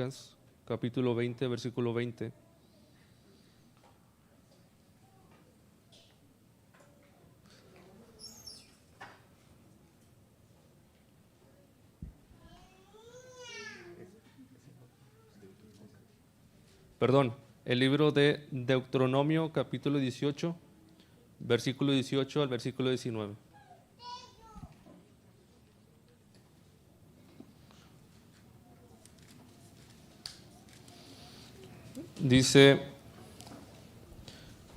Lucas, capítulo 20, versículo 20. Perdón, el libro de Deuteronomio, capítulo 18, versículo 18 al versículo 19. Dice: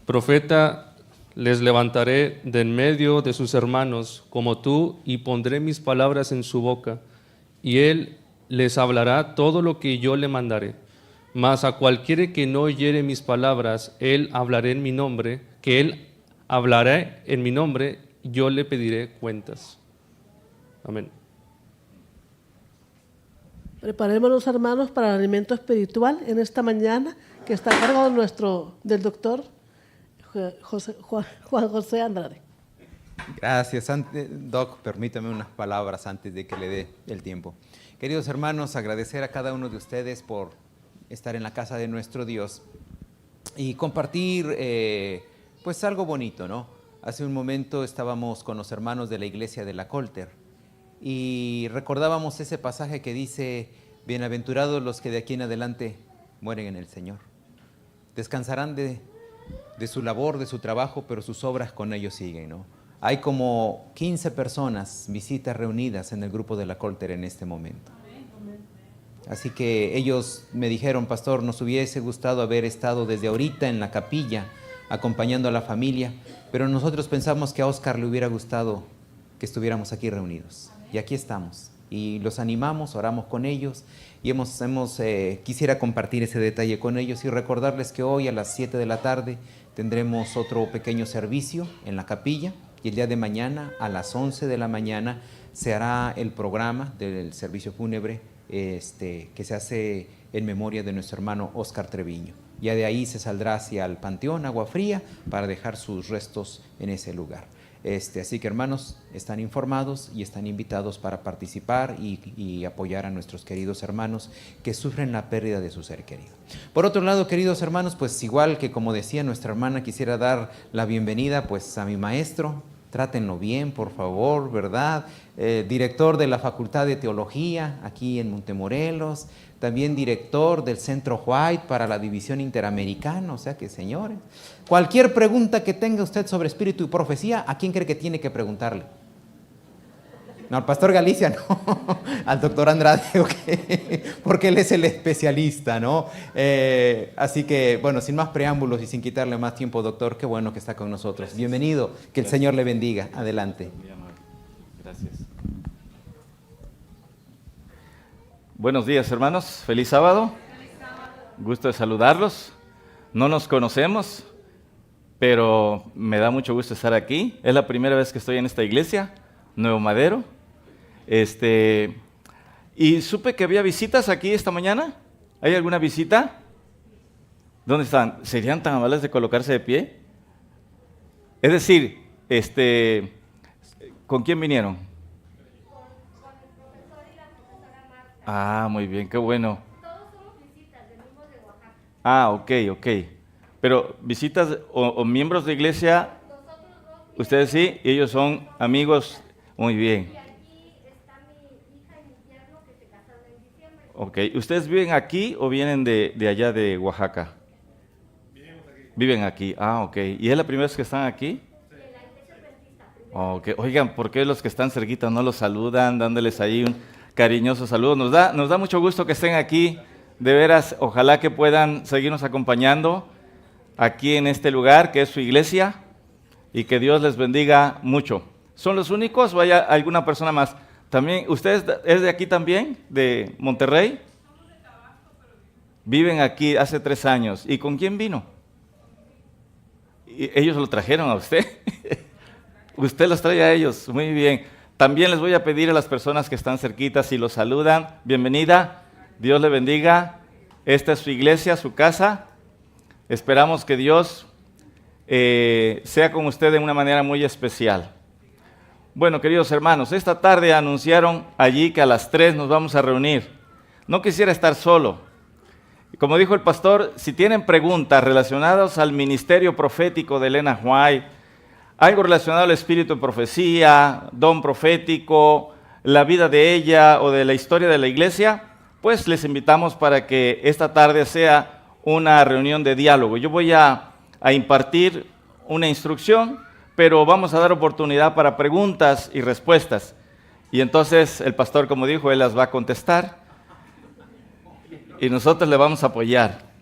profeta les levantaré de en medio de sus hermanos como tú, y pondré mis palabras en su boca, y él les hablará todo lo que yo le mandaré. Mas a cualquiera que no oyere mis palabras, él hablará en mi nombre, yo le pediré cuentas. Amén. Preparémonos, hermanos, para el alimento espiritual en esta mañana, que está a cargo del doctor Juan José Andrade. Gracias, Doc. Permítame unas palabras antes de que le dé el tiempo. Queridos hermanos, agradecer a cada uno de ustedes por estar en la casa de nuestro Dios y compartir pues algo bonito, ¿no? Hace un momento estábamos con los hermanos de la iglesia de la Colter y recordábamos ese pasaje que dice: bienaventurados los que de aquí en adelante mueren en el Señor. Descansarán de su labor, de su trabajo, pero sus obras con ellos siguen, ¿no? Hay como 15 personas, visitas reunidas en el grupo de la Colter en este momento. Así que ellos me dijeron: pastor, nos hubiese gustado haber estado desde ahorita en la capilla acompañando a la familia, pero nosotros pensamos que a Oscar le hubiera gustado que estuviéramos aquí reunidos. Y aquí estamos. Y los animamos, oramos con ellos y quisiera compartir ese detalle con ellos y recordarles que hoy a las 7 de la tarde tendremos otro pequeño servicio en la capilla, y el día de mañana a las 11 de la mañana se hará el programa del servicio fúnebre que se hace en memoria de nuestro hermano Oscar Treviño. Ya de ahí se saldrá hacia el Panteón Agua Fría para dejar sus restos en ese lugar. Así que, hermanos, están informados y están invitados para participar y apoyar a nuestros queridos hermanos que sufren la pérdida de su ser querido. Por otro lado, queridos hermanos, pues igual que como decía nuestra hermana, quisiera dar la bienvenida pues a mi maestro. Trátenlo bien, por favor, ¿verdad? Director de la Facultad de Teología aquí en Montemorelos, también director del Centro White para la División Interamericana. O sea que, señores, cualquier pregunta que tenga usted sobre espíritu y profecía, ¿a quién cree que tiene que preguntarle? No, al pastor Galicia no, al doctor Andrade, okay, porque él es el especialista, ¿no? Así que, bueno, sin más preámbulos y sin quitarle más tiempo, doctor, qué bueno que está con nosotros. Gracias. Bienvenido, que el Señor le bendiga. Adelante. Gracias. Buenos días, hermanos. Feliz sábado. Gusto de saludarlos. No nos conocemos, pero me da mucho gusto estar aquí. Es la primera vez que estoy en esta iglesia, Nuevo Madero. Y supe que había visitas aquí esta mañana. ¿Hay alguna visita? ¿Dónde están? ¿Serían tan amables de colocarse de pie? Es decir, ¿con quién vinieron? Con el profesor y la profesora Marta. Ah, muy bien, qué bueno. Todos somos visitas, venimos de Oaxaca. Ah, ok. Pero visitas o miembros de iglesia, Nosotros dos. ustedes sí, y ellos son amigos. Muy bien. Y aquí está mi hija y mi yerno que se casaron en diciembre. Ok, ¿ustedes viven aquí o vienen de allá de Oaxaca? Viven aquí, ok. ¿Y es la primera vez que están aquí? De la iglesia adventista. Ok, oigan, ¿por qué los que están cerquitas no los saludan, dándoles ahí un cariñoso saludo? Nos da mucho gusto que estén aquí, de veras, ojalá que puedan seguirnos acompañando aquí en este lugar que es su iglesia y que Dios les bendiga mucho. ¿Son los únicos o hay alguna persona más? También, ¿ustedes es de aquí también, de Monterrey? Viven aquí hace 3 años. ¿Y con quién vino? ¿Y ellos lo trajeron a usted? Usted los trae a ellos, muy bien. También les voy a pedir a las personas que están cerquitas si los saludan, bienvenida, Dios le bendiga. Esta es su iglesia, su casa. Esperamos que Dios sea con usted de una manera muy especial. Bueno, queridos hermanos, esta tarde anunciaron allí que a las 3 nos vamos a reunir. No quisiera estar solo, Como dijo el pastor, si tienen preguntas relacionadas al ministerio profético de Elena White, algo relacionado al espíritu de profecía, don profético, la vida de ella o de la historia de la iglesia, pues les invitamos para que esta tarde sea una reunión de diálogo. Yo voy a impartir una instrucción, pero vamos a dar oportunidad para preguntas y respuestas. Y entonces el pastor, como dijo, él las va a contestar y nosotros le vamos a apoyar.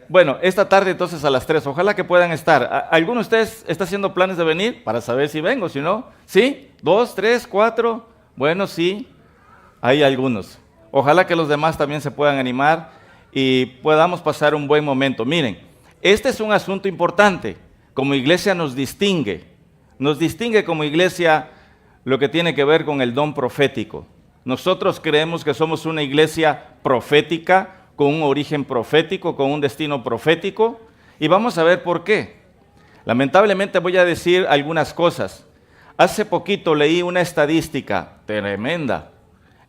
Bueno, esta tarde entonces a las 3, ojalá que puedan estar. ¿Alguno de ustedes está haciendo planes de venir para saber si vengo, si no? ¿Sí? ¿2, 3, 4? Bueno, sí, hay algunos. Ojalá que los demás también se puedan animar y podamos pasar un buen momento. Miren, este es un asunto importante. Como iglesia nos distingue como iglesia lo que tiene que ver con el don profético. Nosotros creemos que somos una iglesia profética, con un origen profético, con un destino profético, y vamos a ver por qué. Lamentablemente voy a decir algunas cosas. Hace poquito leí una estadística tremenda.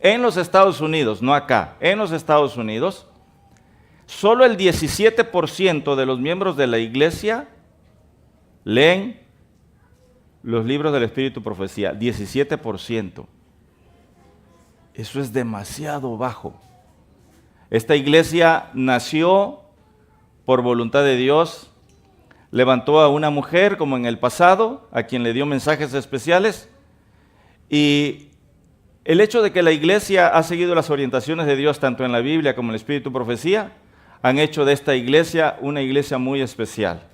En los Estados Unidos, no acá, en los Estados Unidos, solo el 17% de los miembros de la iglesia leen los libros del Espíritu y Profecía. 17%. Eso es demasiado bajo. Esta iglesia nació por voluntad de Dios, levantó a una mujer como en el pasado, a quien le dio mensajes especiales, y el hecho de que la iglesia ha seguido las orientaciones de Dios tanto en la Biblia como en el Espíritu y Profecía, han hecho de esta iglesia una iglesia muy especial.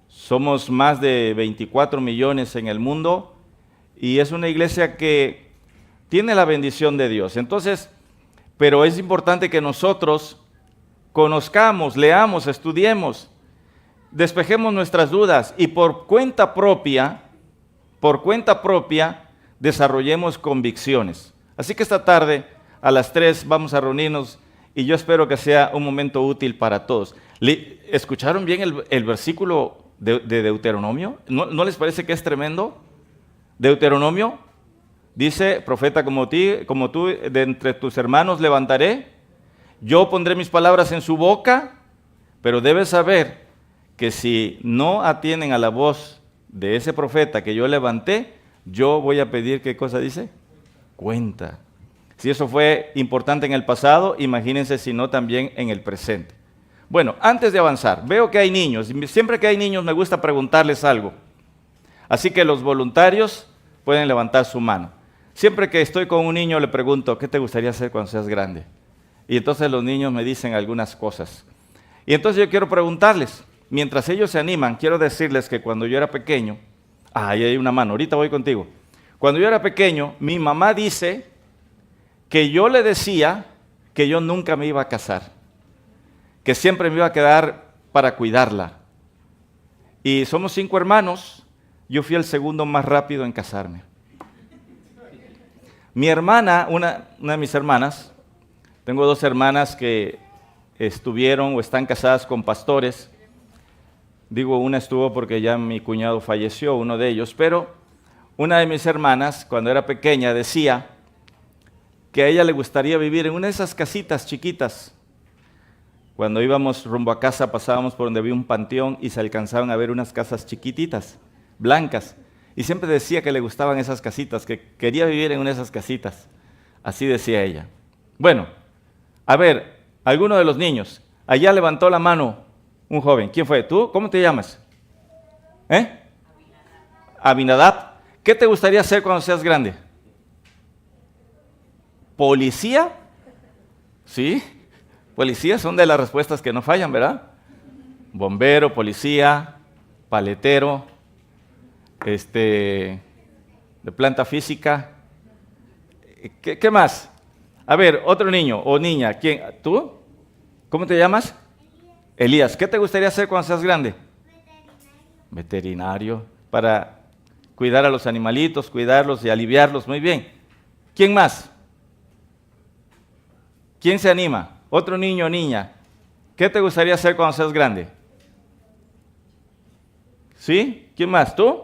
Somos más de 24 millones en el mundo y es una iglesia que tiene la bendición de Dios. Entonces, pero es importante que nosotros conozcamos, leamos, estudiemos, despejemos nuestras dudas y por cuenta propia, desarrollemos convicciones. Así que esta tarde a las 3 vamos a reunirnos y yo espero que sea un momento útil para todos. ¿Escucharon bien el versículo de Deuteronomio? ¿No les parece que es tremendo? Deuteronomio dice, profeta como tú, de entre tus hermanos levantaré, yo pondré mis palabras en su boca, pero debes saber que si no atienden a la voz de ese profeta que yo levanté, yo voy a pedir, ¿qué cosa dice? Cuenta. Si eso fue importante en el pasado, imagínense si no también en el presente. Bueno, antes de avanzar, veo que hay niños, y siempre que hay niños me gusta preguntarles algo. Así que los voluntarios pueden levantar su mano. Siempre que estoy con un niño le pregunto, ¿qué te gustaría hacer cuando seas grande? Y entonces los niños me dicen algunas cosas. Y entonces yo quiero preguntarles, mientras ellos se animan, quiero decirles que cuando yo era pequeño, ahí hay una mano, ahorita voy contigo. Cuando yo era pequeño, mi mamá dice que yo le decía que yo nunca me iba a casar, que siempre me iba a quedar para cuidarla. Y somos 5 hermanos, yo fui el segundo más rápido en casarme. Mi hermana, una de mis hermanas, tengo 2 hermanas que estuvieron o están casadas con pastores. Digo, una estuvo porque ya mi cuñado falleció, uno de ellos, pero una de mis hermanas, cuando era pequeña, decía que a ella le gustaría vivir en una de esas casitas chiquitas. Cuando íbamos rumbo a casa, pasábamos por donde había un panteón y se alcanzaban a ver unas casas chiquititas, blancas. Y siempre decía que le gustaban esas casitas, que quería vivir en una de esas casitas. Así decía ella. Bueno, a ver, alguno de los niños. Allá levantó la mano un joven. ¿Quién fue? ¿Tú? ¿Cómo te llamas? Abinadab. ¿Qué te gustaría hacer cuando seas grande? ¿Policía? ¿Sí? Policía son de las respuestas que no fallan, ¿verdad? Bombero, policía, paletero, de planta física. ¿Qué más? A ver, otro niño o niña. ¿Quién? ¿Tú? ¿Cómo te llamas? Elías. ¿Qué te gustaría hacer cuando seas grande? Veterinario. Para cuidar a los animalitos, cuidarlos y aliviarlos. Muy bien. ¿Quién más? ¿Quién se anima? Otro niño o niña. ¿Qué te gustaría hacer cuando seas grande? ¿Sí? ¿Quién más? ¿Tú?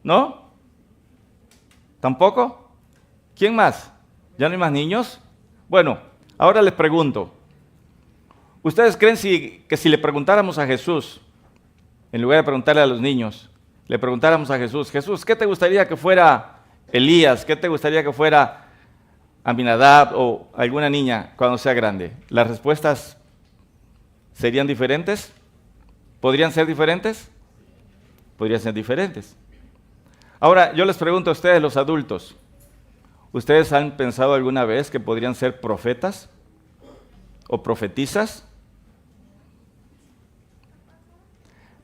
¿No? ¿Tampoco? ¿Quién más? ¿Ya no hay más niños? Bueno, ahora les pregunto. ¿Ustedes creen que si le preguntáramos a Jesús, en lugar de preguntarle a los niños, le preguntáramos a Jesús, Jesús, ¿qué te gustaría que fuera Elías? ¿Qué te gustaría que fuera Aminadab o alguna niña cuando sea grande? ¿Las respuestas serían diferentes? ¿Podrían ser diferentes? Podrían ser diferentes. Ahora, yo les pregunto a ustedes, los adultos, ¿ustedes han pensado alguna vez que podrían ser profetas o profetisas?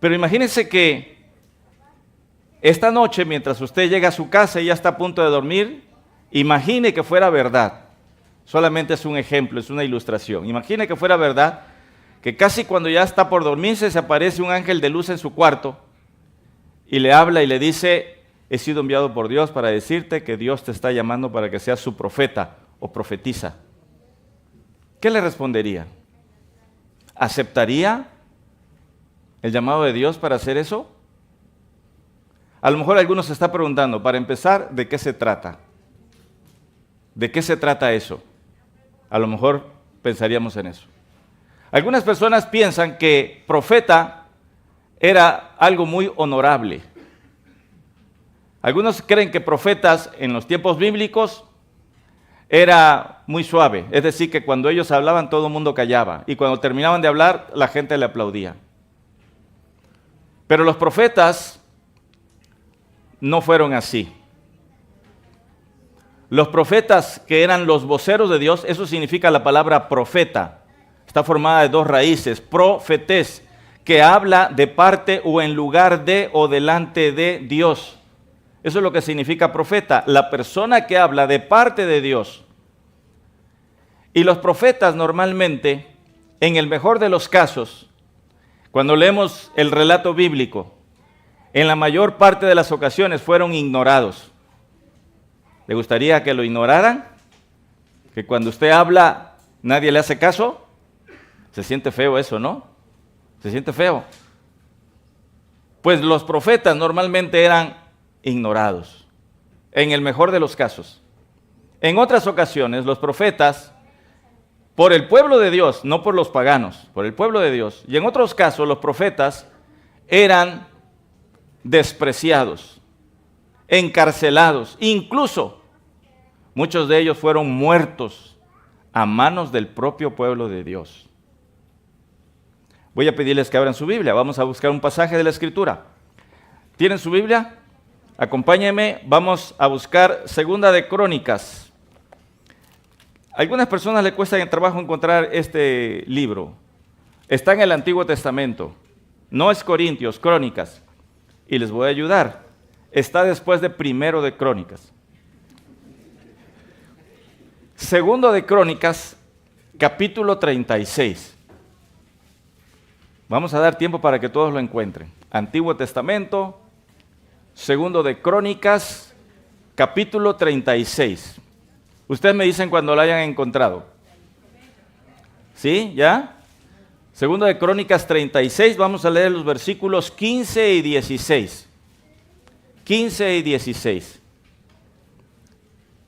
Pero imagínense que esta noche, mientras usted llega a su casa y ya está a punto de dormir, imagine que fuera verdad. Solamente es un ejemplo, es una ilustración. Imagine que fuera verdad, que casi cuando ya está por dormirse se aparece un ángel de luz en su cuarto y le habla y le dice, he sido enviado por Dios para decirte que Dios te está llamando para que seas su profeta o profetisa. ¿Qué le respondería? ¿Aceptaría el llamado de Dios para hacer eso? A lo mejor algunos se está preguntando, para empezar, ¿de qué se trata? ¿De qué se trata eso? A lo mejor pensaríamos en eso. Algunas personas piensan que profeta era algo muy honorable. Algunos creen que profetas en los tiempos bíblicos era muy suave, es decir, que cuando ellos hablaban todo el mundo callaba y cuando terminaban de hablar la gente le aplaudía. Pero los profetas no fueron así. Los profetas que eran los voceros de Dios, eso significa la palabra profeta. Está formada de dos raíces, profetés, que habla de parte o en lugar de o delante de Dios. Eso es lo que significa profeta, la persona que habla de parte de Dios. Y los profetas normalmente, en el mejor de los casos, cuando leemos el relato bíblico, en la mayor parte de las ocasiones fueron ignorados. ¿Le gustaría que lo ignoraran? ¿Que cuando usted habla nadie le hace caso? Se siente feo eso, ¿no? Se siente feo. Pues los profetas normalmente eran ignorados, en el mejor de los casos. En otras ocasiones, los profetas, por el pueblo de Dios, no por los paganos, por el pueblo de Dios, y en otros casos los profetas eran despreciados, encarcelados, incluso muchos de ellos fueron muertos a manos del propio pueblo de Dios. Voy a pedirles que abran su Biblia, vamos a buscar un pasaje de la Escritura. ¿Tienen su Biblia? Acompáñenme, vamos a buscar Segunda de Crónicas. A algunas personas les cuesta trabajo encontrar este libro. Está en el Antiguo Testamento, no es Corintios, Crónicas. Y les voy a ayudar. Está después de Primero de Crónicas. Segundo de Crónicas, capítulo 36. Vamos a dar tiempo para que todos lo encuentren. Antiguo Testamento, Segundo de Crónicas, capítulo 36. Ustedes me dicen cuando lo hayan encontrado. ¿Sí? ¿Ya? Segundo de Crónicas 36, vamos a leer los versículos 15 y 16. 15 y 16.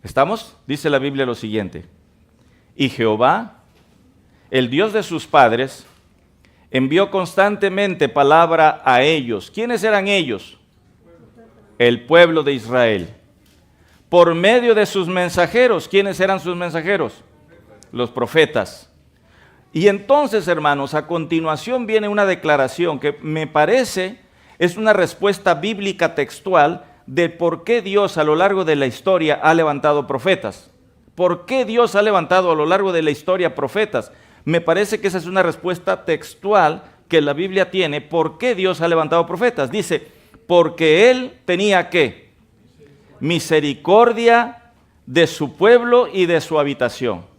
¿Estamos? Dice la Biblia lo siguiente. Y Jehová, el Dios de sus padres, envió constantemente palabra a ellos. ¿Quiénes eran ellos? El pueblo de Israel. Por medio de sus mensajeros. ¿Quiénes eran sus mensajeros? Los profetas. Y entonces, hermanos, a continuación viene una declaración que me parece es una respuesta bíblica textual de por qué Dios a lo largo de la historia ha levantado profetas. ¿Por qué Dios ha levantado a lo largo de la historia profetas? Me parece que esa es una respuesta textual que la Biblia tiene. ¿Por qué Dios ha levantado profetas? Dice, porque Él tenía ¿qué? Misericordia de su pueblo y de su habitación.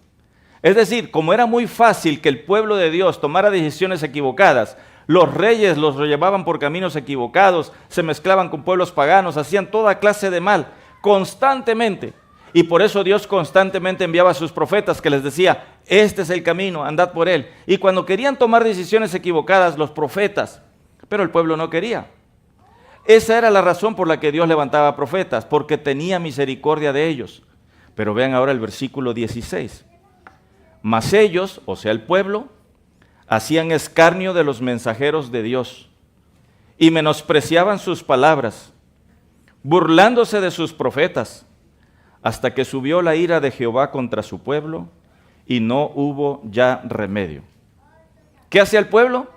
Es decir, como era muy fácil que el pueblo de Dios tomara decisiones equivocadas, los reyes los llevaban por caminos equivocados, se mezclaban con pueblos paganos, hacían toda clase de mal, constantemente. Y por eso Dios constantemente enviaba a sus profetas que les decía, este es el camino, andad por él. Y cuando querían tomar decisiones equivocadas, los profetas, pero el pueblo no quería. Esa era la razón por la que Dios levantaba profetas, porque tenía misericordia de ellos. Pero vean ahora el versículo 16. Mas ellos, o sea el pueblo, hacían escarnio de los mensajeros de Dios y menospreciaban sus palabras, burlándose de sus profetas, hasta que subió la ira de Jehová contra su pueblo y no hubo ya remedio. ¿Qué hacía el pueblo?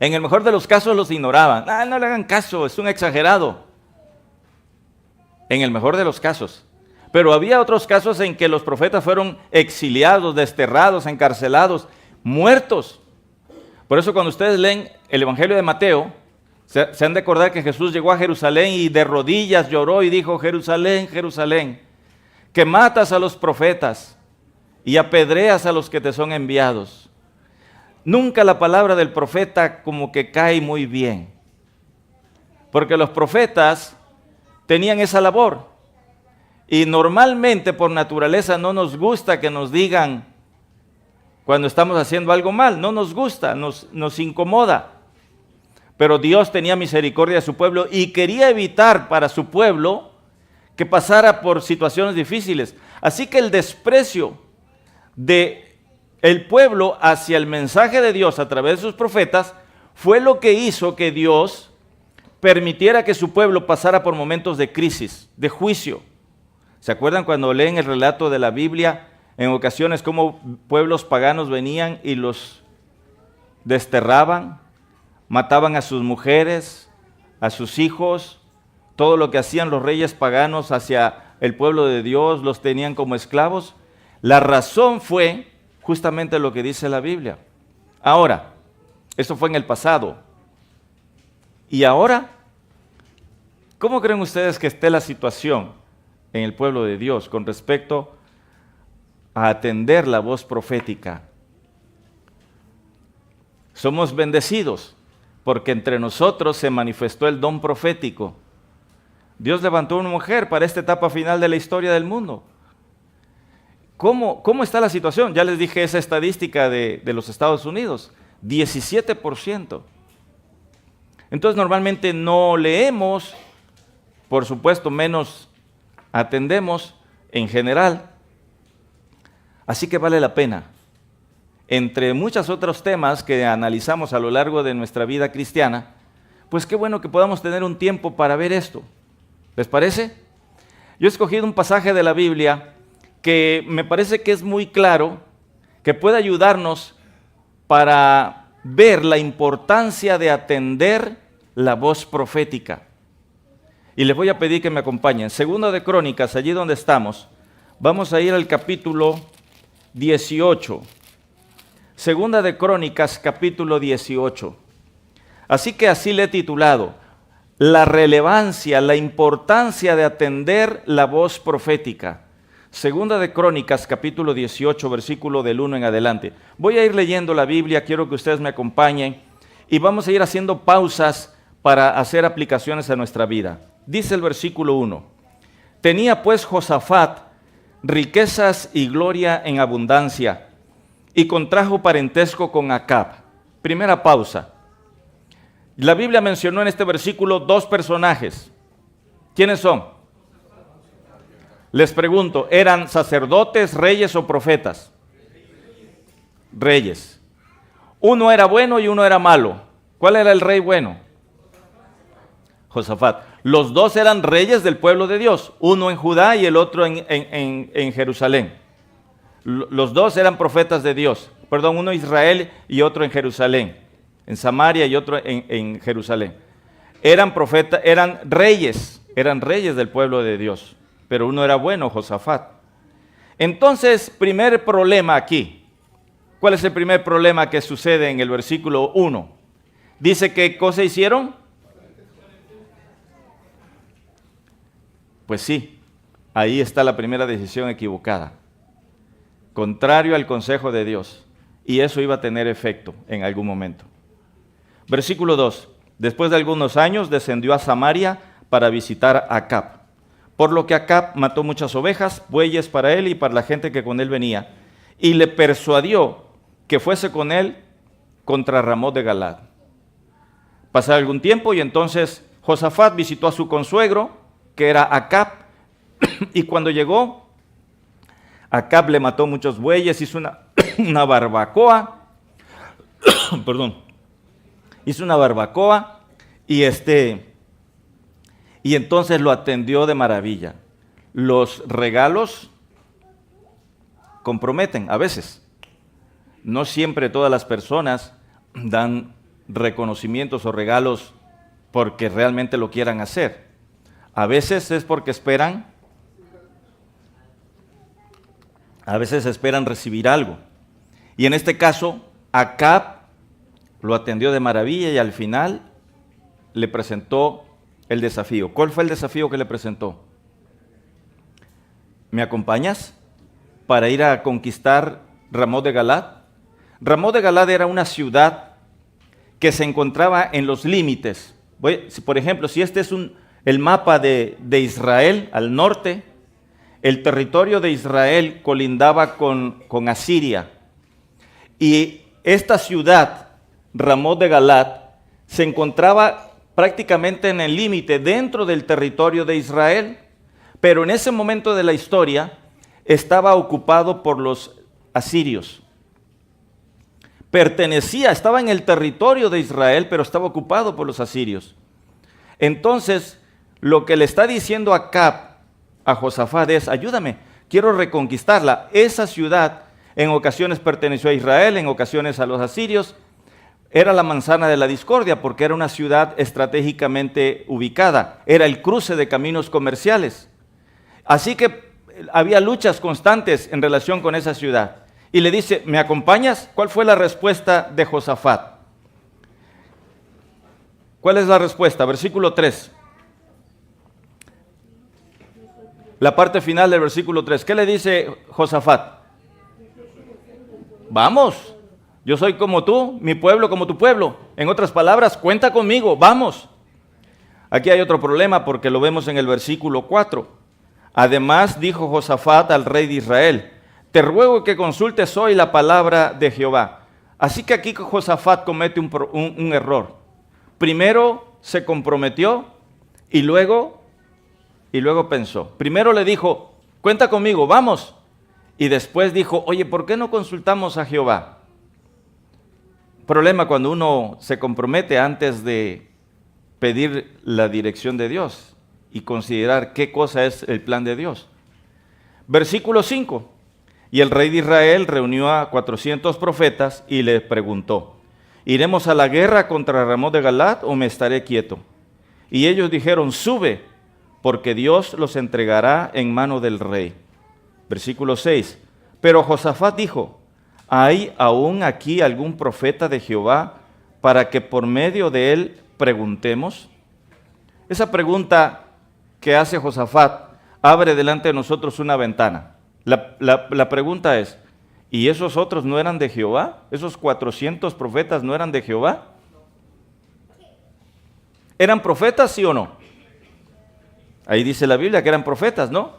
En el mejor de los casos los ignoraban. No le hagan caso, es un exagerado. En el mejor de los casos. Pero había otros casos en que los profetas fueron exiliados, desterrados, encarcelados, muertos. Por eso cuando ustedes leen el Evangelio de Mateo, se han de acordar que Jesús llegó a Jerusalén y de rodillas lloró y dijo: Jerusalén, Jerusalén, que matas a los profetas y apedreas a los que te son enviados. Nunca la palabra del profeta como que cae muy bien, porque los profetas tenían esa labor y normalmente por naturaleza no nos gusta que nos digan cuando estamos haciendo algo mal, no nos gusta, nos incomoda. Pero Dios tenía misericordia de su pueblo y quería evitar para su pueblo que pasara por situaciones difíciles. Así que el desprecio de el pueblo hacia el mensaje de Dios a través de sus profetas fue lo que hizo que Dios permitiera que su pueblo pasara por momentos de crisis, de juicio. ¿Se acuerdan cuando leen el relato de la Biblia en ocasiones cómo pueblos paganos venían y los desterraban, mataban a sus mujeres, a sus hijos, todo lo que hacían los reyes paganos hacia el pueblo de Dios, los tenían como esclavos? La razón fue justamente lo que dice la Biblia. Ahora, eso fue en el pasado. ¿Y ahora? ¿Cómo creen ustedes que esté la situación en el pueblo de Dios con respecto a atender la voz profética? Somos bendecidos porque entre nosotros se manifestó el don profético. Dios levantó una mujer para esta etapa final de la historia del mundo. ¿Cómo está la situación? Ya les dije esa estadística de los Estados Unidos, 17%. Entonces normalmente no leemos, por supuesto menos atendemos en general. Así que vale la pena. Entre muchos otros temas que analizamos a lo largo de nuestra vida cristiana, pues qué bueno que podamos tener un tiempo para ver esto. ¿Les parece? Yo he escogido un pasaje de la Biblia que me parece que es muy claro, que puede ayudarnos para ver la importancia de atender la voz profética. Y les voy a pedir que me acompañen. Segunda de Crónicas, allí donde estamos, vamos a ir al capítulo 18. Segunda de Crónicas, capítulo 18. Así que así le he titulado: la relevancia, la importancia de atender la voz profética. Segunda de Crónicas, capítulo 18, versículo del 1 en adelante. Voy a ir leyendo la Biblia, quiero que ustedes me acompañen y vamos a ir haciendo pausas para hacer aplicaciones a nuestra vida. Dice el versículo 1: tenía pues Josafat riquezas y gloria en abundancia, y contrajo parentesco con Acab. Primera pausa. La Biblia mencionó en este versículo dos personajes. ¿Quiénes son? Les pregunto, ¿eran sacerdotes, reyes o profetas? Reyes. Uno era bueno y uno era malo. ¿Cuál era el rey bueno? Josafat. Los dos eran reyes del pueblo de Dios, uno en Judá y el otro en Jerusalén. Los dos eran profetas de Dios, perdón, uno en Israel y otro en Jerusalén, en Samaria y otro en Jerusalén. Eran profetas, eran reyes del pueblo de Dios, pero uno era bueno, Josafat. Entonces, primer problema aquí. ¿Cuál es el primer problema que sucede en el versículo 1? Dice, ¿qué cosa hicieron? Pues sí, ahí está la primera decisión equivocada, contrario al consejo de Dios, y eso iba a tener efecto en algún momento. Versículo 2, después de algunos años descendió a Samaria para visitar a Acab, por lo que Acab mató muchas ovejas, bueyes para él y para la gente que con él venía, y le persuadió que fuese con él contra Ramot de Galad. Pasó algún tiempo y entonces Josafat visitó a su consuegro, que era Acab, y cuando llegó, Acab le mató muchos bueyes, hizo una barbacoa perdón, hizo una barbacoa y entonces lo atendió de maravilla. Los regalos comprometen a veces. No siempre todas las personas dan reconocimientos o regalos porque realmente lo quieran hacer. A veces es porque esperan recibir algo. Y en este caso, Acab lo atendió de maravilla y al final le presentó el desafío. ¿Cuál fue el desafío que le presentó? ¿Me acompañas para ir a conquistar Ramot de Galad? Ramot de Galad era una ciudad que se encontraba en los límites. Por ejemplo, si este es el mapa de Israel al norte, el territorio de Israel colindaba con Asiria. Y esta ciudad, Ramot de Galad, se encontraba prácticamente en el límite dentro del territorio de Israel, pero en ese momento de la historia estaba ocupado por los asirios. Estaba en el territorio de Israel, pero estaba ocupado por los asirios. Entonces, lo que le está diciendo Acab a Josafat es: ayúdame, quiero reconquistarla. Esa ciudad en ocasiones perteneció a Israel, en ocasiones a los asirios. Era la manzana de la discordia porque era una ciudad estratégicamente ubicada. Era el cruce de caminos comerciales. Así que había luchas constantes en relación con esa ciudad. Y le dice: ¿me acompañas? ¿Cuál fue la respuesta de Josafat? ¿Cuál es la respuesta? Versículo 3. La parte final del versículo 3. ¿Qué le dice Josafat? Vamos, yo soy como tú, mi pueblo como tu pueblo. En otras palabras, cuenta conmigo, vamos. Aquí hay otro problema porque lo vemos en el versículo 4. Además dijo Josafat al rey de Israel: te ruego que consultes hoy la palabra de Jehová. Así que aquí Josafat comete un error. Primero se comprometió y luego pensó. Primero le dijo: cuenta conmigo, vamos. Y después dijo: oye, ¿por qué no consultamos a Jehová? Problema cuando uno se compromete antes de pedir la dirección de Dios y considerar qué cosa es el plan de Dios. Versículo 5. Y el rey de Israel reunió a 400 profetas y les preguntó: ¿iremos a la guerra contra Ramot de Galad o me estaré quieto? Y ellos dijeron: sube, porque Dios los entregará en mano del rey. Versículo 6. Pero Josafat dijo: ¿hay aún aquí algún profeta de Jehová para que por medio de él preguntemos? Esa pregunta que hace Josafat abre delante de nosotros una ventana. La pregunta es: ¿y esos otros no eran de Jehová? ¿Esos 400 profetas no eran de Jehová? ¿Eran profetas, sí o no? Ahí dice la Biblia que eran profetas, ¿no?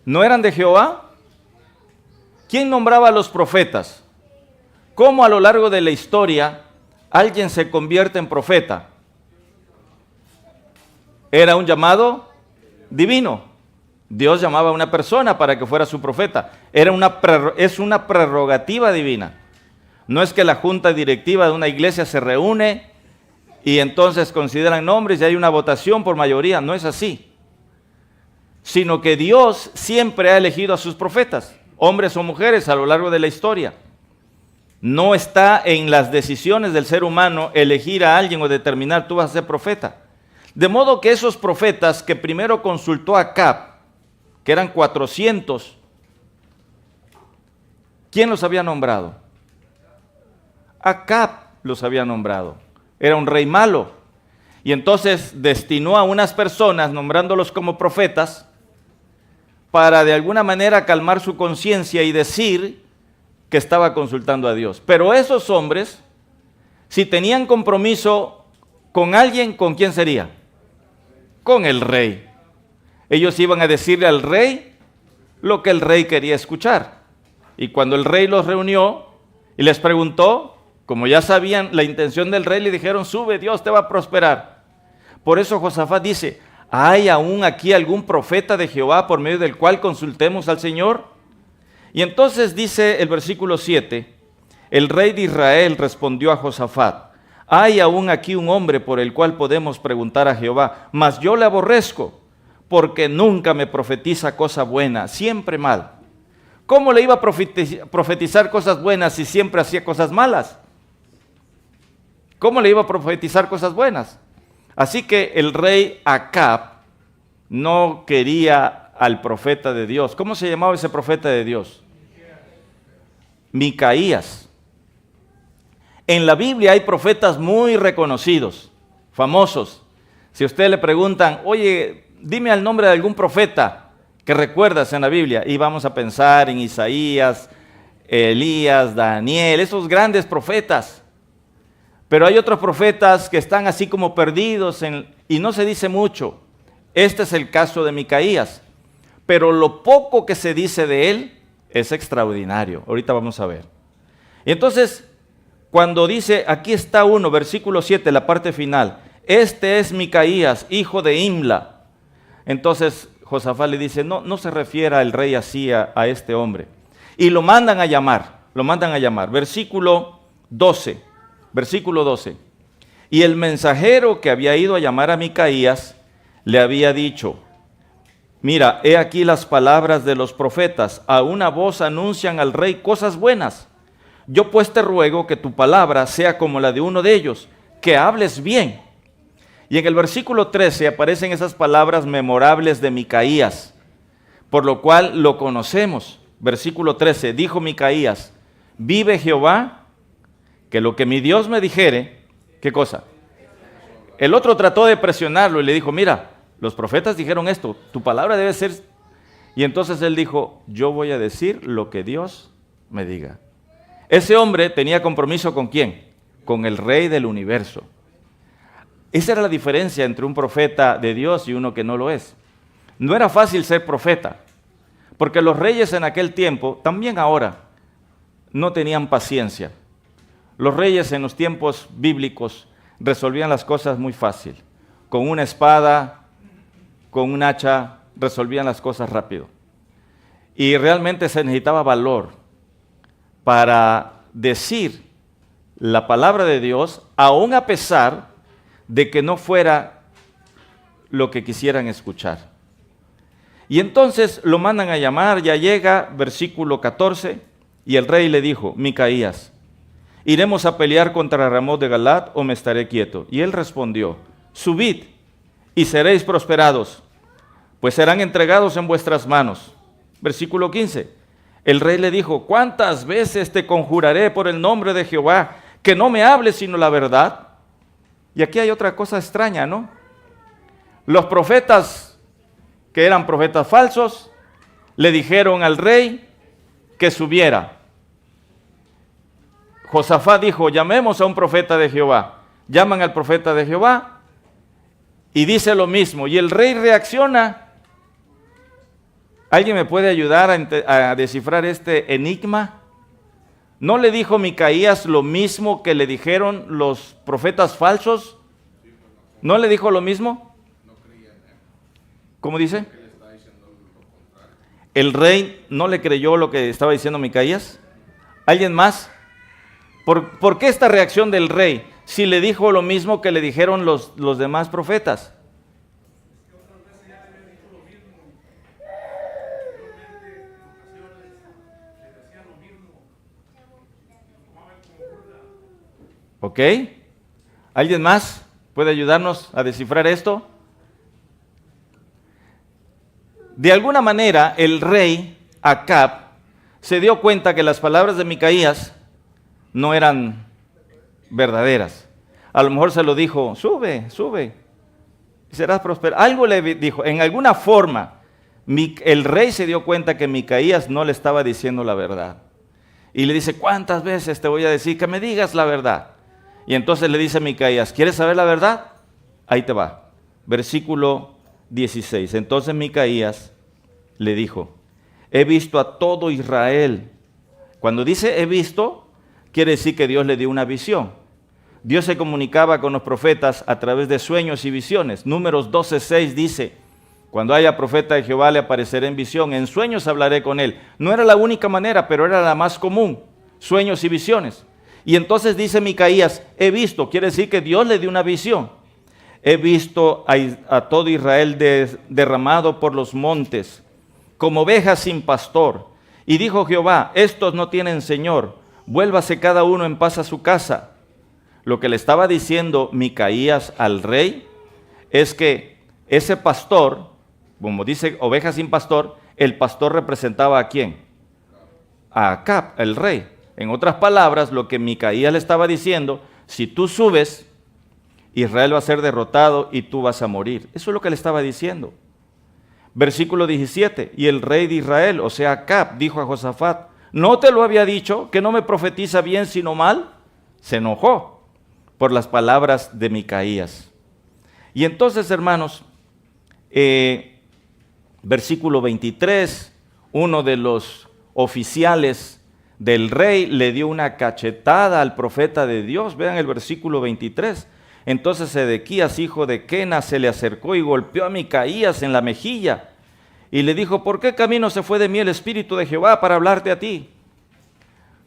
¿No eran de Jehová? ¿Quién nombraba a los profetas? ¿Cómo a lo largo de la historia alguien se convierte en profeta? Era un llamado divino. Dios llamaba a una persona para que fuera su profeta. Es una prerrogativa divina. No es que la junta directiva de una iglesia se reúne y entonces consideran nombres y hay una votación por mayoría. No es así. Sino que Dios siempre ha elegido a sus profetas, hombres o mujeres, a lo largo de la historia. No está en las decisiones del ser humano elegir a alguien o determinar: tú vas a ser profeta. De modo que esos profetas que primero consultó a Acab, que eran 400, ¿quién los había nombrado? Acab los había nombrado. Era un rey malo. Y entonces destinó a unas personas, nombrándolos como profetas, para de alguna manera calmar su conciencia y decir que estaba consultando a Dios. Pero esos hombres, si tenían compromiso con alguien, ¿con quién sería? Con el rey. Ellos iban a decirle al rey lo que el rey quería escuchar. Y cuando el rey los reunió y les preguntó, como ya sabían la intención del rey, le dijeron: sube, Dios te va a prosperar. Por eso Josafat dice: ¿hay aún aquí algún profeta de Jehová por medio del cual consultemos al Señor? Y entonces dice el versículo 7: El rey de Israel respondió a Josafat: hay aún aquí un hombre por el cual podemos preguntar a Jehová, mas yo le aborrezco, porque nunca me profetiza cosa buena, siempre mal. ¿Cómo le iba a profetizar cosas buenas si siempre hacía cosas malas? ¿Cómo le iba a profetizar cosas buenas? Así que el rey Acab no quería al profeta de Dios. ¿Cómo se llamaba ese profeta de Dios? Micaías. En la Biblia hay profetas muy reconocidos, famosos. Si a usted le preguntan, oye, dime el nombre de algún profeta que recuerdas en la Biblia, y vamos a pensar en Isaías, Elías, Daniel, esos grandes profetas. Pero hay otros profetas que están así como perdidos y no se dice mucho. Este es el caso de Micaías. Pero lo poco que se dice de él es extraordinario. Ahorita vamos a ver. Y entonces, cuando dice, aquí está uno, versículo 7, la parte final, este es Micaías, hijo de Imla. Entonces Josafat le dice, no se refiera el rey así a este hombre. Y lo mandan a llamar. Versículo 12. Y el mensajero que había ido a llamar a Micaías le había dicho, mira, he aquí las palabras de los profetas, a una voz anuncian al rey cosas buenas. Yo pues te ruego que tu palabra sea como la de uno de ellos, que hables bien. Y en el versículo 13 aparecen esas palabras memorables de Micaías, por lo cual lo conocemos. Versículo 13, dijo Micaías, vive Jehová, que lo que mi Dios me dijere, ¿qué cosa? El otro trató de presionarlo y le dijo, mira, los profetas dijeron esto, tu palabra debe ser... Y entonces él dijo, yo voy a decir lo que Dios me diga. Ese hombre tenía compromiso ¿con quién? Con el rey del universo. Esa era la diferencia entre un profeta de Dios y uno que no lo es. No era fácil ser profeta, porque los reyes en aquel tiempo, también ahora, no tenían paciencia. Los reyes en los tiempos bíblicos resolvían las cosas muy fácil. Con una espada, con un hacha, resolvían las cosas rápido. Y realmente se necesitaba valor para decir la palabra de Dios, aun a pesar de que no fuera lo que quisieran escuchar. Y entonces lo mandan a llamar, ya llega, versículo 14, y el rey le dijo, Micaías, ¿iremos a pelear contra Ramot de Galat o me estaré quieto? Y él respondió, subid y seréis prosperados, pues serán entregados en vuestras manos. Versículo 15, el rey le dijo, ¿cuántas veces te conjuraré por el nombre de Jehová que no me hables sino la verdad? Y aquí hay otra cosa extraña, ¿no? Los profetas, que eran profetas falsos, le dijeron al rey que subiera. Josafat dijo, llamemos a un profeta de Jehová. Llaman al profeta de Jehová y dice lo mismo. Y el rey reacciona. ¿Alguien me puede ayudar a descifrar este enigma? ¿No le dijo Micaías lo mismo que le dijeron los profetas falsos? ¿No le dijo lo mismo? ¿Cómo dice? ¿El rey no le creyó lo que estaba diciendo Micaías? ¿Alguien más? ¿Por qué esta reacción del rey si le dijo lo mismo que le dijeron los demás profetas? ¿Ok? ¿Alguien más puede ayudarnos a descifrar esto? De alguna manera, el rey Acab se dio cuenta que las palabras de Micaías no eran verdaderas. A lo mejor se lo dijo, sube, y serás próspero. Algo le dijo, en alguna forma, el rey se dio cuenta que Micaías no le estaba diciendo la verdad. Y le dice, ¿cuántas veces te voy a decir que me digas la verdad? Y entonces le dice a Micaías, ¿quieres saber la verdad? Ahí te va. Versículo 16. Entonces Micaías le dijo, he visto a todo Israel. Cuando dice he visto, quiere decir que Dios le dio una visión. Dios se comunicaba con los profetas a través de sueños y visiones. Números 12:6 dice, cuando haya profeta de Jehová le apareceré en visión, en sueños hablaré con él. No era la única manera, pero era la más común. sueños y visiones. Y entonces dice Micaías, he visto, quiere decir que Dios le dio una visión. He visto a todo Israel derramado por los montes, como ovejas sin pastor. Y dijo Jehová, estos no tienen señor, vuélvase cada uno en paz a su casa. Lo que le estaba diciendo Micaías al rey es que ese pastor, como dice ovejas sin pastor, el pastor representaba ¿a quién? A Acab, el rey. En otras palabras, lo que Micaías le estaba diciendo, si tú subes, Israel va a ser derrotado y tú vas a morir. Eso es lo que le estaba diciendo. Versículo 17, y el rey de Israel, o sea Acab, dijo a Josafat, ¿no te lo había dicho que no me profetiza bien sino mal? Se enojó por las palabras de Micaías. Y entonces, hermanos, versículo 23, uno de los oficiales del rey le dio una cachetada al profeta de Dios. Vean el versículo 23. Entonces Sedequías, hijo de Kenas, se le acercó y golpeó a Micaías en la mejilla y le dijo, ¿por qué camino se fue de mí el Espíritu de Jehová para hablarte a ti?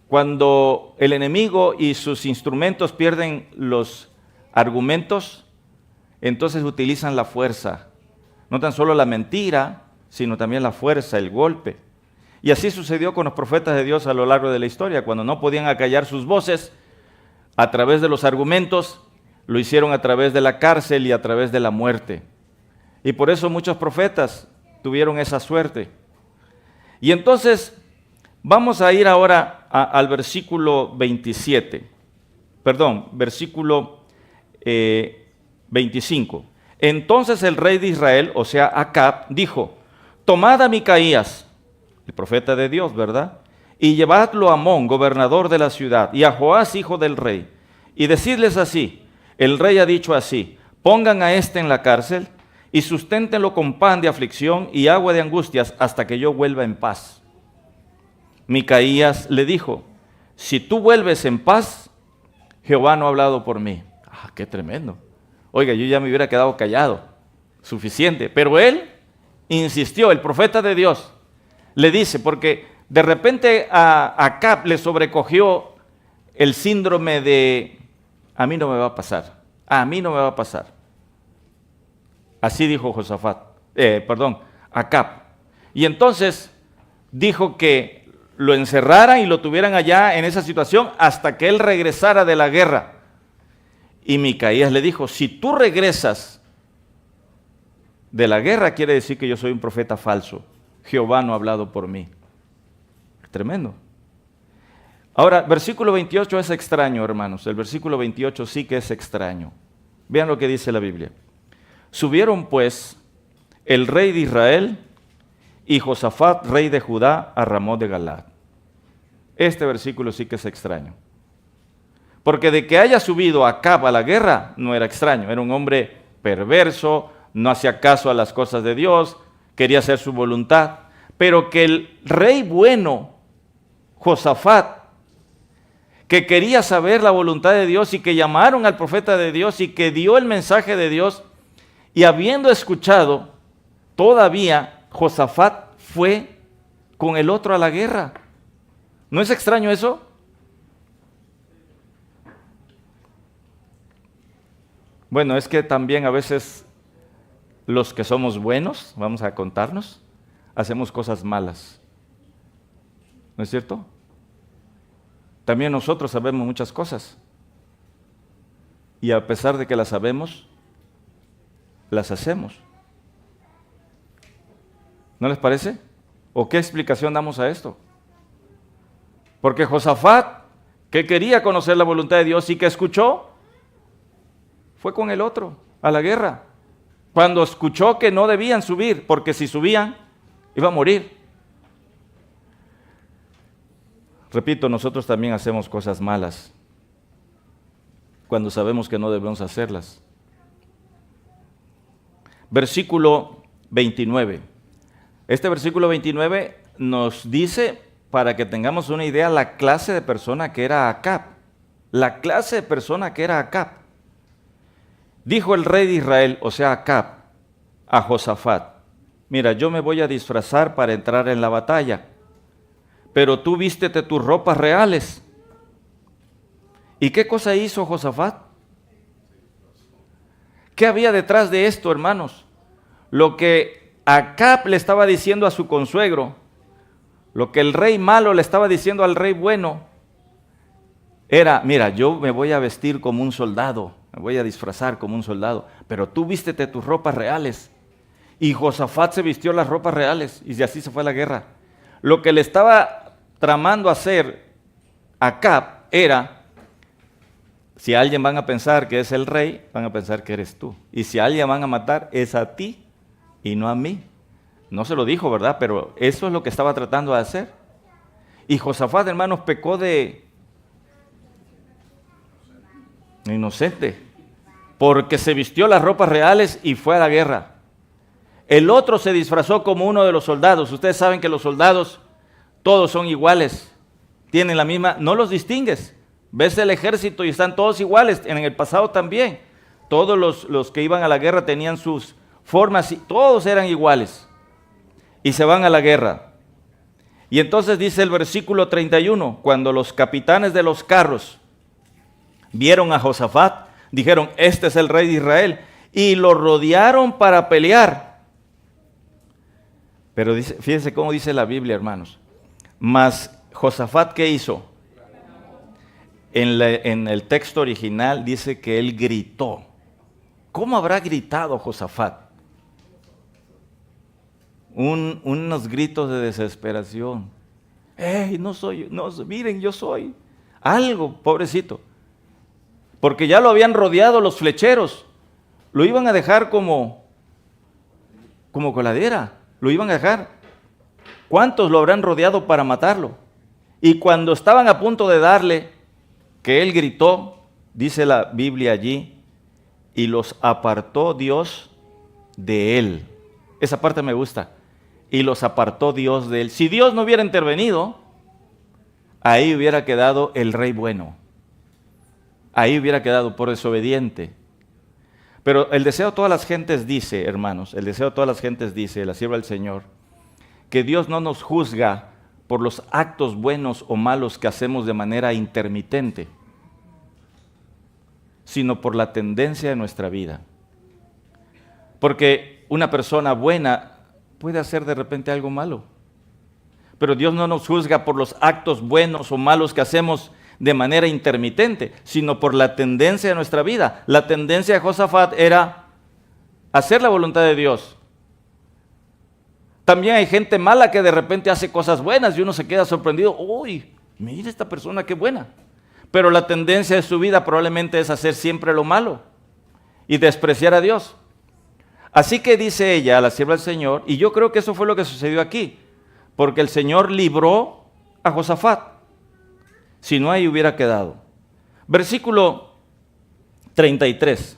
Cuando el enemigo y sus instrumentos pierden los argumentos, entonces utilizan la fuerza. No tan solo la mentira, sino también la fuerza, el golpe. Y así sucedió con los profetas de Dios a lo largo de la historia. Cuando no podían acallar sus voces a través de los argumentos, lo hicieron a través de la cárcel y a través de la muerte. Y por eso muchos profetas tuvieron esa suerte. Y entonces vamos a ir ahora al versículo 27. Perdón, versículo 25. Entonces el rey de Israel, o sea Acab, dijo, tomad a Micaías, el profeta de Dios, ¿verdad? Y llevadlo a Amón, gobernador de la ciudad, y a Joás, hijo del rey, y decidles así, el rey ha dicho así, pongan a este en la cárcel y susténtenlo con pan de aflicción y agua de angustias hasta que yo vuelva en paz. Micaías le dijo, si tú vuelves en paz, Jehová no ha hablado por mí. Ah, qué tremendo. Oiga, yo ya me hubiera quedado callado, suficiente, pero él insistió, el profeta de Dios, le dice, porque de repente a Acab le sobrecogió el síndrome de, a mí no me va a pasar, a mí no me va a pasar. Así dijo Acab. Y entonces dijo que lo encerraran y lo tuvieran allá en esa situación hasta que él regresara de la guerra. Y Micaías le dijo, si tú regresas de la guerra, quiere decir que yo soy un profeta falso. Jehová no ha hablado por mí. Tremendo. Ahora, versículo 28 es extraño, hermanos. El versículo 28 sí que es extraño. Vean lo que dice la Biblia. Subieron pues el rey de Israel y Josafat, rey de Judá, a Ramot de Galaad. Este versículo sí que es extraño. Porque de que haya subido Acab a la guerra, no era extraño. Era un hombre perverso, no hacía caso a las cosas de Dios, quería hacer su voluntad. Pero que el rey bueno, Josafat, que quería saber la voluntad de Dios y que llamaron al profeta de Dios y que dio el mensaje de Dios, y habiendo escuchado, todavía Josafat fue con el otro a la guerra. ¿No es extraño eso? Bueno, es que también a veces los que somos buenos, vamos a contarnos, hacemos cosas malas. ¿No es cierto? También nosotros sabemos muchas cosas. Y a pesar de que las sabemos, las hacemos. ¿No les parece? ¿O qué explicación damos a esto? Porque Josafat, que quería conocer la voluntad de Dios y que escuchó, fue con el otro a la guerra. Cuando escuchó que no debían subir, porque si subían, iba a morir. Repito, nosotros también hacemos cosas malas cuando sabemos que no debemos hacerlas. Versículo 29. Este versículo 29 nos dice, para que tengamos una idea, la clase de persona que era Acab. La clase de persona que era Acab. Dijo el rey de Israel, o sea Acab, a Josafat, mira, yo me voy a disfrazar para entrar en la batalla, pero tú vístete tus ropas reales. ¿Y qué cosa hizo Josafat? ¿Qué había detrás de esto, hermanos? Lo que Acab le estaba diciendo a su consuegro, lo que el rey malo le estaba diciendo al rey bueno, era, mira, yo me voy a vestir como un soldado, me voy a disfrazar como un soldado, pero tú vístete tus ropas reales. Y Josafat se vistió las ropas reales y así se fue a la guerra. Lo que le estaba tramando hacer Acab era, si a alguien van a pensar que es el rey, van a pensar que eres tú. Y si a alguien van a matar, es a ti y no a mí. No se lo dijo, ¿verdad? Pero eso es lo que estaba tratando de hacer. Y Josafat, hermanos, pecó de inocente, porque se vistió las ropas reales y fue a la guerra. El otro se disfrazó como uno de los soldados. Ustedes saben que los soldados todos son iguales, tienen la misma, no los distingues. Ves el ejército y están todos iguales, en el pasado también. Todos los que iban a la guerra tenían sus formas y todos eran iguales. Y se van a la guerra. Y entonces dice el versículo 31, cuando los capitanes de los carros vieron a Josafat, dijeron, este es el rey de Israel, y lo rodearon para pelear. Pero dice, fíjense cómo dice la Biblia, hermanos. Mas Josafat, ¿qué hizo? En el texto original dice que él gritó. ¿Cómo habrá gritado Josafat? Unos gritos de desesperación. ¡Ey, no soy! No, miren, yo soy. Algo, pobrecito. Porque ya lo habían rodeado los flecheros. Lo iban a dejar como coladera. Lo iban a dejar. ¿Cuántos lo habrán rodeado para matarlo? Y cuando estaban a punto de darle, que él gritó, dice la Biblia allí, y los apartó Dios de él. Esa parte me gusta. Y los apartó Dios de él. Si Dios no hubiera intervenido, ahí hubiera quedado el rey bueno. Ahí hubiera quedado por desobediente. Pero el deseo de todas las gentes dice, hermanos, el deseo de todas las gentes dice, la sierva del Señor, que Dios no nos juzga por los actos buenos o malos que hacemos de manera intermitente, sino por la tendencia de nuestra vida. Porque una persona buena puede hacer de repente algo malo, pero Dios no nos juzga por los actos buenos o malos que hacemos de manera intermitente, sino por la tendencia de nuestra vida. La tendencia de Josafat era hacer la voluntad de Dios. También hay gente mala que de repente hace cosas buenas y uno se queda sorprendido. Uy, mira esta persona qué buena. Pero la tendencia de su vida probablemente es hacer siempre lo malo y despreciar a Dios. Así que dice ella, a la sierva del Señor, y yo creo que eso fue lo que sucedió aquí, porque el Señor libró a Josafat. Si no, ahí hubiera quedado. Versículo 33.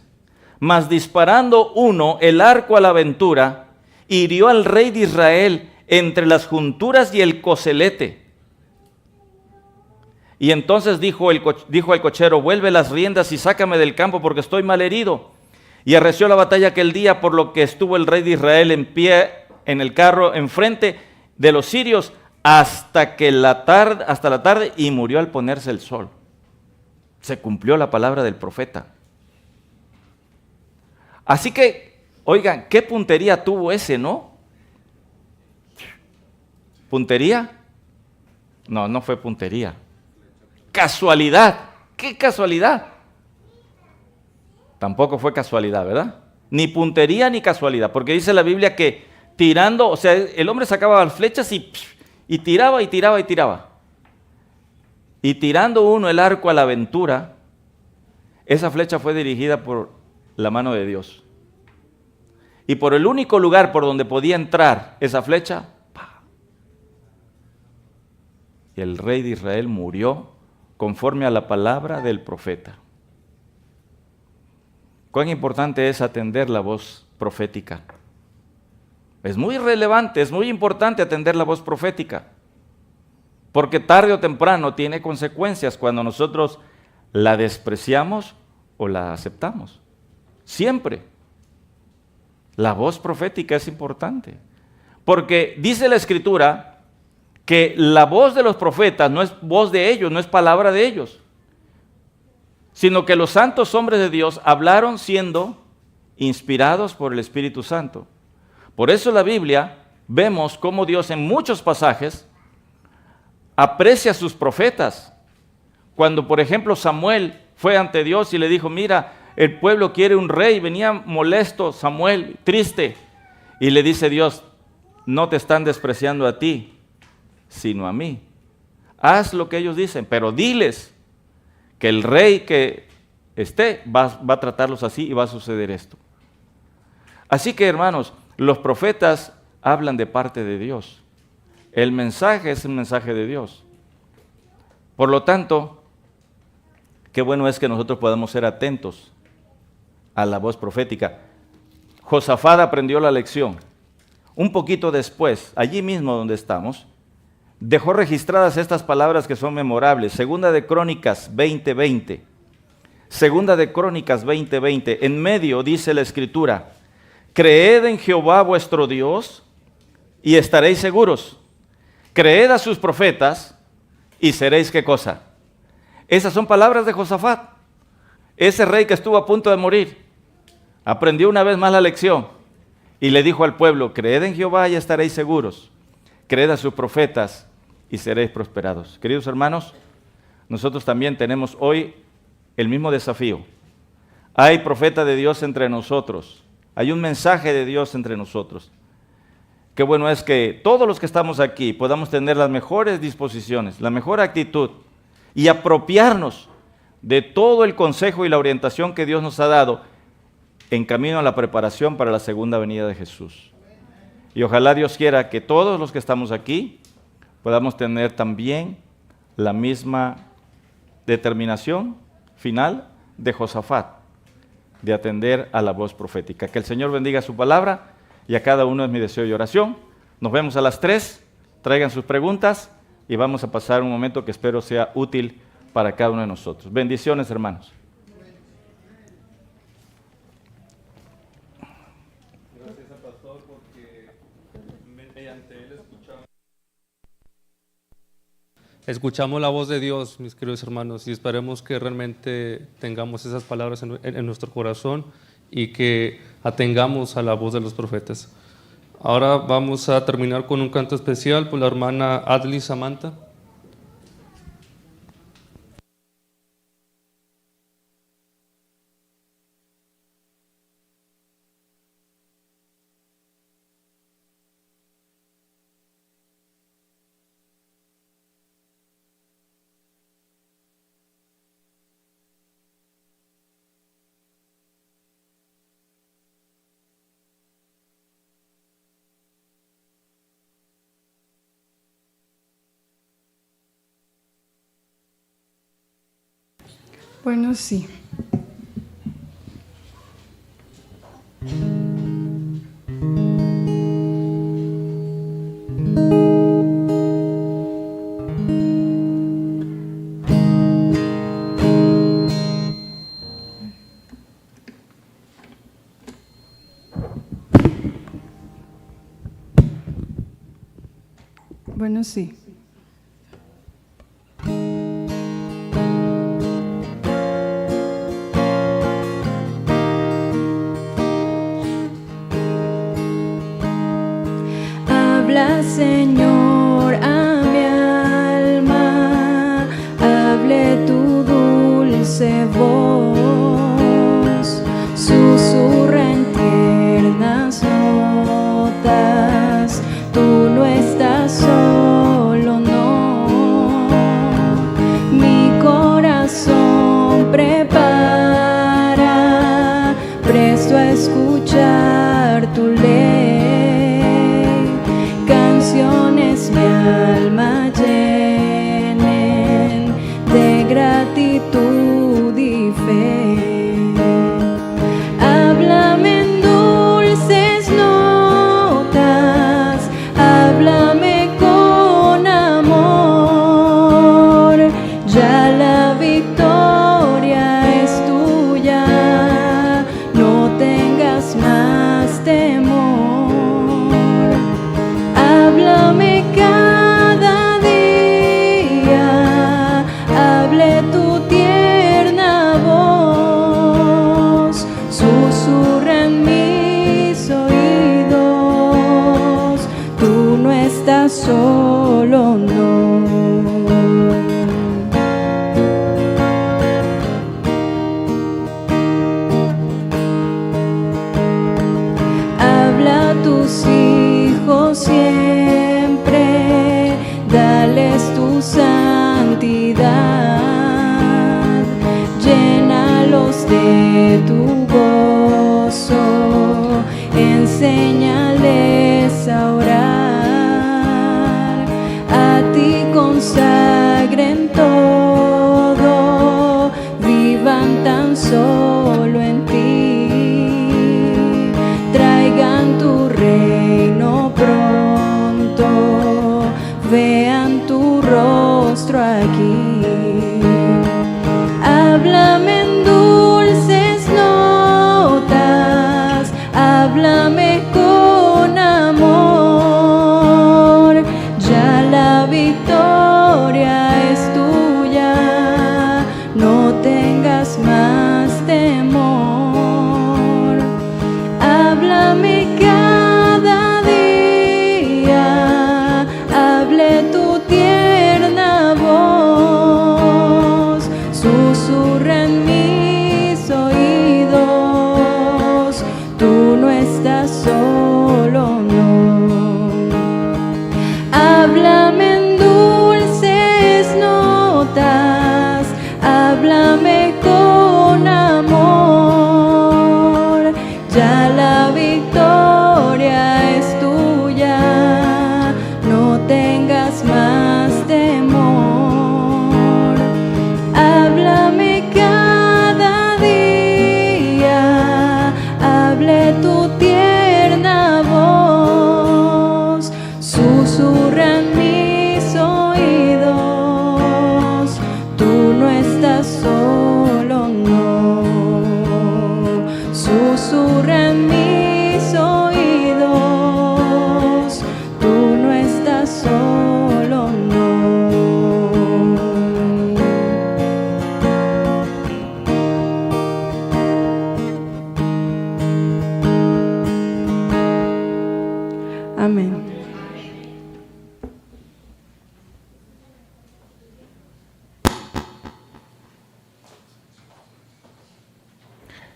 Mas disparando uno el arco a la aventura, hirió al rey de Israel entre las junturas y el coselete. Y entonces dijo al cochero, vuelve las riendas y sácame del campo porque estoy mal herido. Y arreció la batalla aquel día, por lo que estuvo el rey de Israel en pie en el carro enfrente de los sirios hasta la tarde y murió al ponerse el sol. Se cumplió la palabra del profeta. Así que, oigan, ¿qué puntería tuvo ese, no? ¿Puntería? No, no fue puntería. Casualidad. ¿Qué casualidad? Tampoco fue casualidad, ¿verdad? Ni puntería ni casualidad, porque dice la Biblia que tirando, o sea, el hombre sacaba las flechas y tiraba y tiraba y tiraba. Y tirando uno el arco a la aventura, esa flecha fue dirigida por la mano de Dios. Y por el único lugar por donde podía entrar esa flecha, ¡pah! Y el rey de Israel murió conforme a la palabra del profeta. ¿Cuán importante es atender la voz profética? Es muy relevante, es muy importante atender la voz profética, porque tarde o temprano tiene consecuencias cuando nosotros la despreciamos o la aceptamos. Siempre. La voz profética es importante, porque dice la Escritura que la voz de los profetas no es voz de ellos, no es palabra de ellos, sino que los santos hombres de Dios hablaron siendo inspirados por el Espíritu Santo. Por eso en la Biblia vemos cómo Dios en muchos pasajes aprecia a sus profetas. Cuando, por ejemplo, Samuel fue ante Dios y le dijo, mira, el pueblo quiere un rey, venía molesto Samuel, triste, y le dice Dios, no te están despreciando a ti, sino a mí. Haz lo que ellos dicen, pero diles que el rey que esté va a tratarlos así y va a suceder esto. Así que, hermanos, los profetas hablan de parte de Dios. El mensaje es el mensaje de Dios. Por lo tanto, qué bueno es que nosotros podamos ser atentos a la voz profética. Josafat aprendió la lección. Un poquito después, allí mismo donde estamos, dejó registradas estas palabras que son memorables. Segunda de Crónicas 20:20. Segunda de Crónicas 20:20. En medio dice la Escritura, creed en Jehová vuestro Dios y estaréis seguros. Creed a sus profetas y seréis ¿qué cosa? Esas son palabras de Josafat. Ese rey que estuvo a punto de morir, aprendió una vez más la lección y le dijo al pueblo, creed en Jehová y estaréis seguros. Creed a sus profetas y seréis prosperados. Queridos hermanos, nosotros también tenemos hoy el mismo desafío. Hay profeta de Dios entre nosotros. Hay un mensaje de Dios entre nosotros. Qué bueno es que todos los que estamos aquí podamos tener las mejores disposiciones, la mejor actitud y apropiarnos de todo el consejo y la orientación que Dios nos ha dado en camino a la preparación para la segunda venida de Jesús. Y ojalá Dios quiera que todos los que estamos aquí podamos tener también la misma determinación final de Josafat, de atender a la voz profética. Que el Señor bendiga su palabra y a cada uno es mi deseo y oración. Nos vemos a las 3, traigan sus preguntas y vamos a pasar un momento que espero sea útil para cada uno de nosotros. Bendiciones, hermanos. Gracias al pastor porque mediante él escuchamos la voz de Dios, mis queridos hermanos, y esperemos que realmente tengamos esas palabras en nuestro corazón y que atengamos a la voz de los profetas. Ahora vamos a terminar con un canto especial por la hermana Adli Samantha. Bueno, sí. Bueno, sí. Habla, Señor, a mi alma, hable tu dulce voz, susurra en tiernas notas, tú no estás solo, no, mi corazón prepara, presto a escuchar tu ley. Mi alma llenen de gratitud y fe. Háblame en dulces notas, háblame con amor. Ya la victoria es tuya, no tengas más temor. Háblame cada háblame con amor, ya la victoria es tuya, no tengas más temor. Háblame cada día, hable tu tierna voz, susurra en mis oídos, tú no estás solo, no. Susurra en mis oídos, tú no estás solo, no. Amén.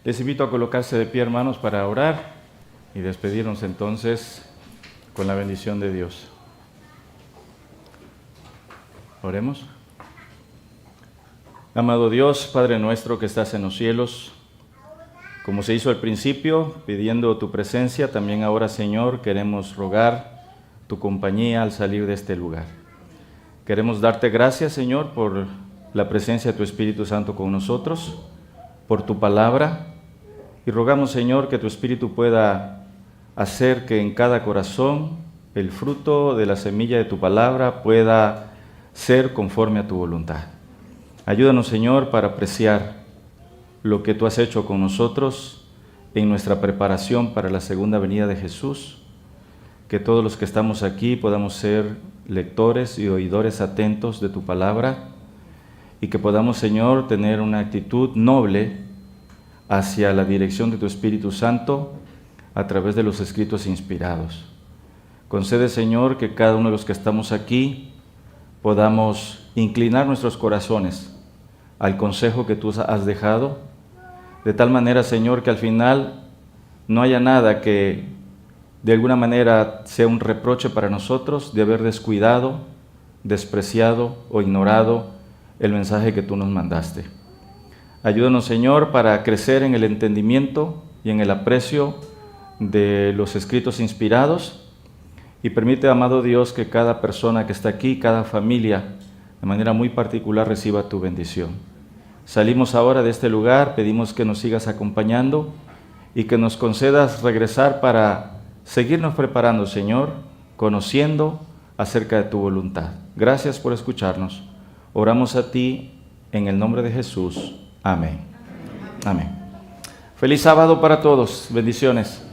Les invito a colocarse de pie, hermanos, para orar y despedirnos entonces con la bendición de Dios. Oremos. Amado Dios, Padre nuestro que estás en los cielos, como se hizo al principio, pidiendo tu presencia, también ahora, Señor, queremos rogar tu compañía al salir de este lugar. Queremos darte gracias, Señor, por la presencia de tu Espíritu Santo con nosotros, por tu palabra, y rogamos, Señor, que tu Espíritu pueda hacer que en cada corazón el fruto de la semilla de tu palabra pueda ser conforme a tu voluntad. Ayúdanos, Señor, para apreciar lo que tú has hecho con nosotros en nuestra preparación para la segunda venida de Jesús, que todos los que estamos aquí podamos ser lectores y oidores atentos de tu palabra y que podamos, Señor, tener una actitud noble hacia la dirección de tu Espíritu Santo a través de los escritos inspirados. Concede, Señor, que cada uno de los que estamos aquí podamos inclinar nuestros corazones al consejo que tú has dejado, de tal manera, Señor, que al final no haya nada que de alguna manera sea un reproche para nosotros de haber descuidado, despreciado o ignorado el mensaje que tú nos mandaste. Ayúdanos, Señor, para crecer en el entendimiento y en el aprecio de los escritos inspirados, y permite, amado Dios, que cada persona que está aquí, cada familia, de manera muy particular, reciba tu bendición. Salimos ahora de este lugar, pedimos que nos sigas acompañando y que nos concedas regresar para seguirnos preparando, Señor, conociendo acerca de tu voluntad. Gracias por escucharnos. Oramos a ti en el nombre de Jesús. Amén. Amén. Feliz sábado para todos. Bendiciones.